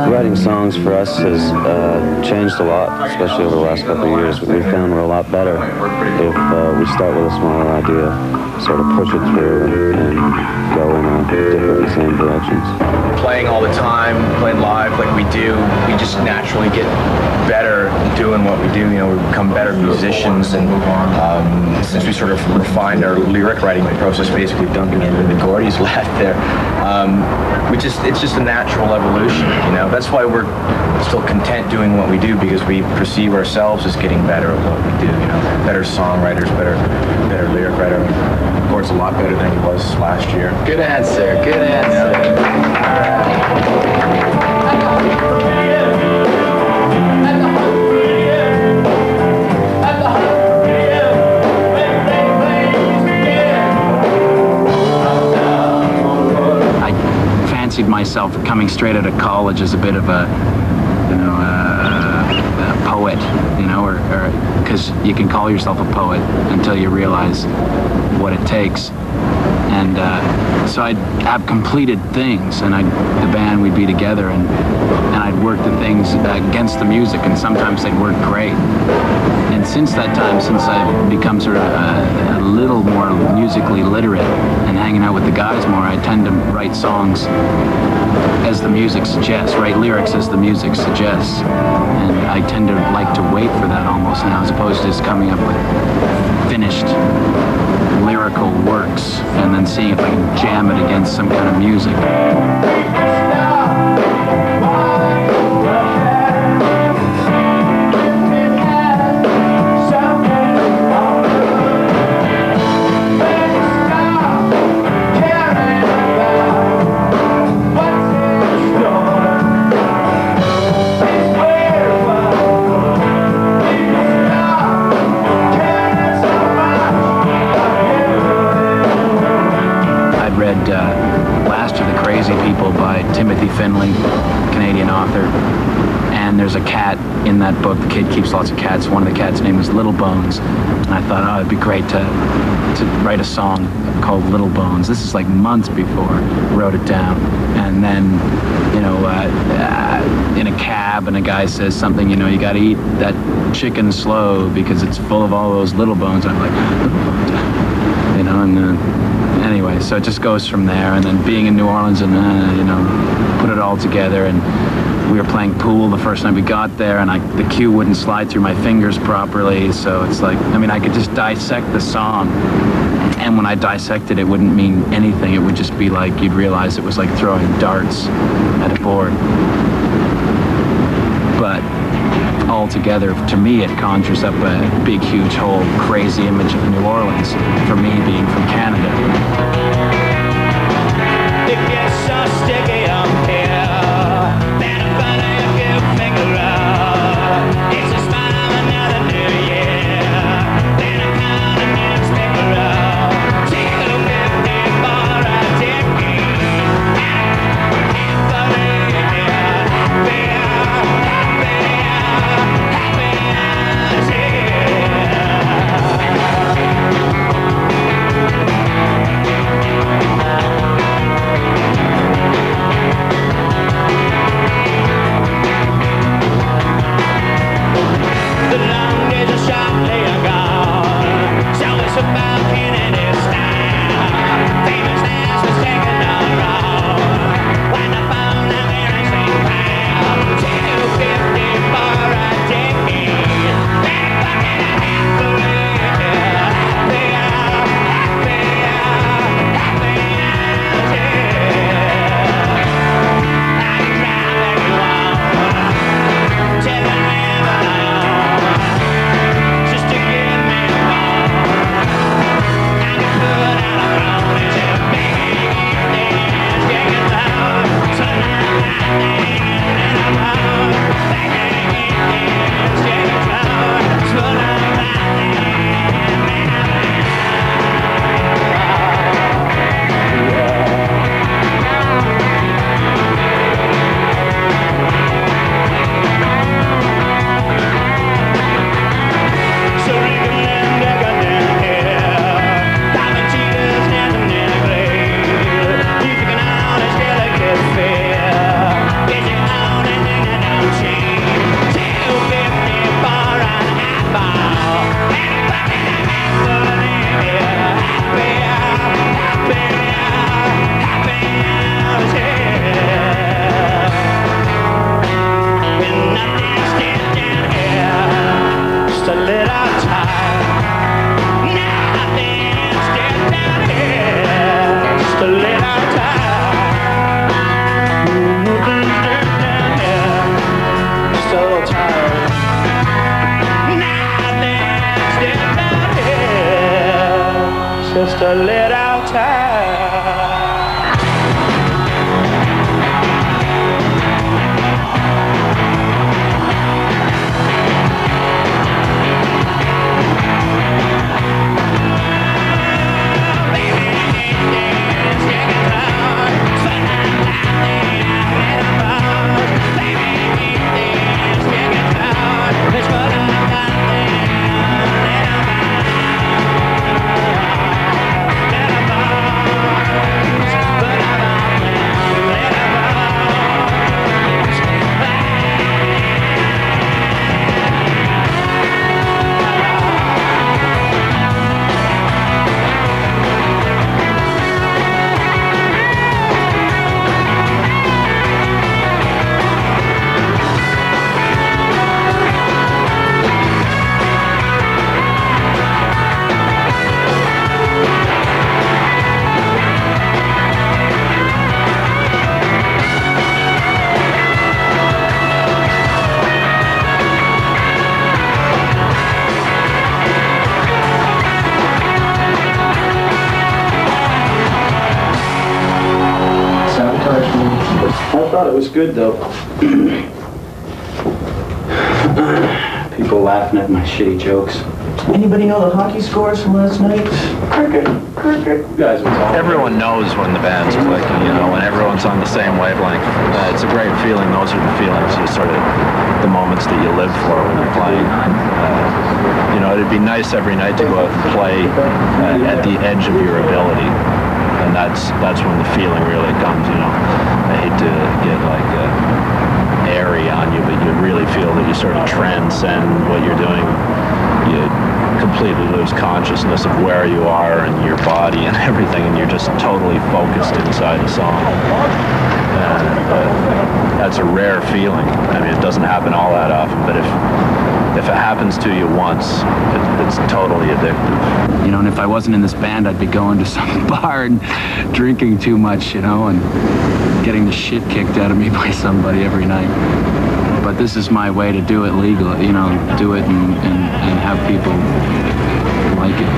Writing songs for us has changed a lot, especially over the last couple of years. We found we're a lot better if we start with a smaller idea, sort of push it through and go in different same directions. Playing all the time, playing live like we do, we just naturally get better doing what we do. You know, we become better musicians, and since we sort of refined our lyric writing process, basically dunking into the Gordy's left there, it's just a natural evolution, you know. That's why we're still content doing what we do, because we perceive ourselves as getting better at what we do, you know. Better songwriters, better lyric writer. Of course, a lot better than he was last year. Good answer, good answer. Myself coming straight out of college as a bit of a, you know, a poet, you know, or because you can call yourself a poet until you realize what it takes. And so I'd have completed things, and the band, we'd be together, and I'd work the things against the music, and sometimes they'd work great. And since that time, since I've become sort of a little more musically literate and hanging out with the guys more, I tend to write songs as the music suggests, write lyrics as the music suggests. And I tend to like to wait for that almost now, as opposed to just coming up with finished lyrical works and then seeing if I can jam it against some kind of music. Last of the Crazy People by Timothy Finley, Canadian author, and there's a cat in that book. The kid keeps lots of cats. One of the cats' name is Little Bones, and I thought, oh, it'd be great to write a song called Little Bones. This is like months before I wrote it down, and then, you know, in a cab, and a guy says something, you know, you got to eat that chicken slow because it's full of all those little bones. I'm like, you know, and anyway, so it just goes from there. And then being in New Orleans and, you know, put it all together. And we were playing pool the first night we got there, and the cue wouldn't slide through my fingers properly. So it's like, I mean, I could just dissect the song. And when I dissected it, wouldn't mean anything. It would just be like, you'd realize it was like throwing darts at a board. But altogether, to me, it conjures up a big, huge, whole crazy image of New Orleans, for me being from Canada. It gets so sticky up here, then I'm gonna give a finger up. It's the start of another new year, then I'm counting and finger up. Take a look at me for a decade, happy. to let out time. So tired. Nothing's different here. Just to let out time. I thought it was good though. People laughing at my shitty jokes. Anybody know the hockey scores from last night? Cricket. You guys were talking. Everyone knows when the band's clicking, you know, when everyone's on the same wavelength. It's a great feeling. Those are the feelings, you sort of, the moments that you live for when you're playing. You know, it'd be nice every night to go out and play at the edge of your ability. And that's when the feeling really comes, you know. I hate to get like airy on you, but you really feel that you sort of transcend what you're doing. You completely lose consciousness of where you are and your body and everything, and you're just totally focused inside the song. And that's a rare feeling. I mean, it doesn't happen all that often, but if it happens to you once, it's totally addictive. You know, and if I wasn't in this band, I'd be going to some bar and drinking too much, you know, and getting the shit kicked out of me by somebody every night. But this is my way to do it legally, you know, do it and have people like it.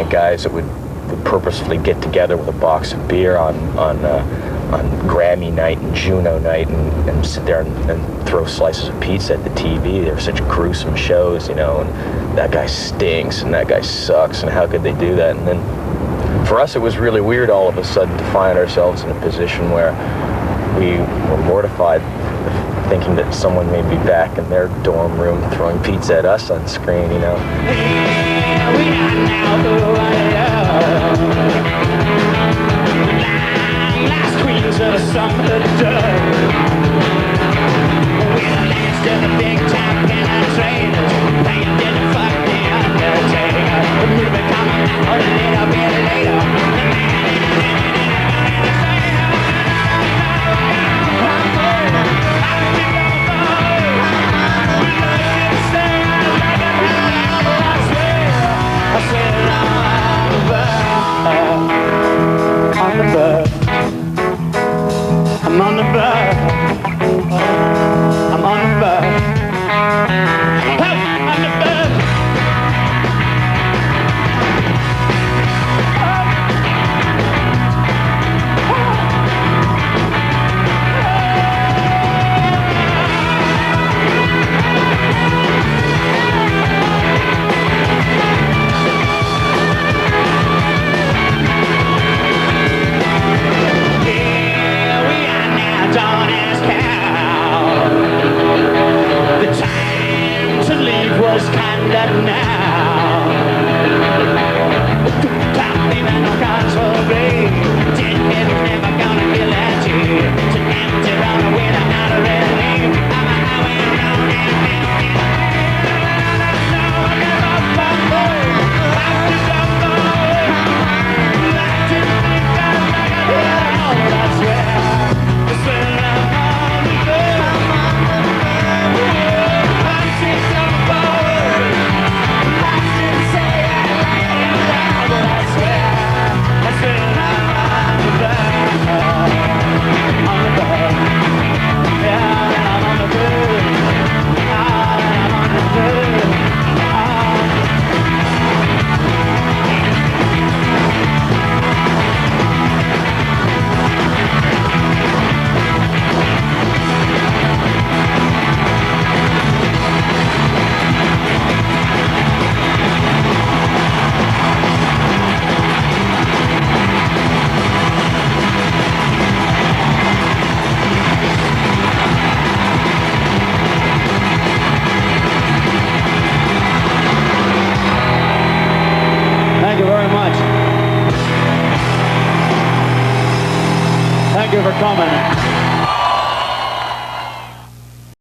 Guys that would purposefully get together with a box of beer on Grammy night and Juno night and sit there and throw slices of pizza at the TV. They were such gruesome shows, you know, and that guy stinks and that guy sucks, and how could they do that? And then for us it was really weird all of a sudden to find ourselves in a position where we were mortified thinking that someone may be back in their dorm room throwing pizza at us on screen, you know. We are now who I love. Last queens of the summer dove. We're the last of the big time penetrators. Playing didn't fuck the undertaker. But we'll become a little bit later. On the bus, I'm on the bus, I'm on the bus, I'm on the bus. you for coming.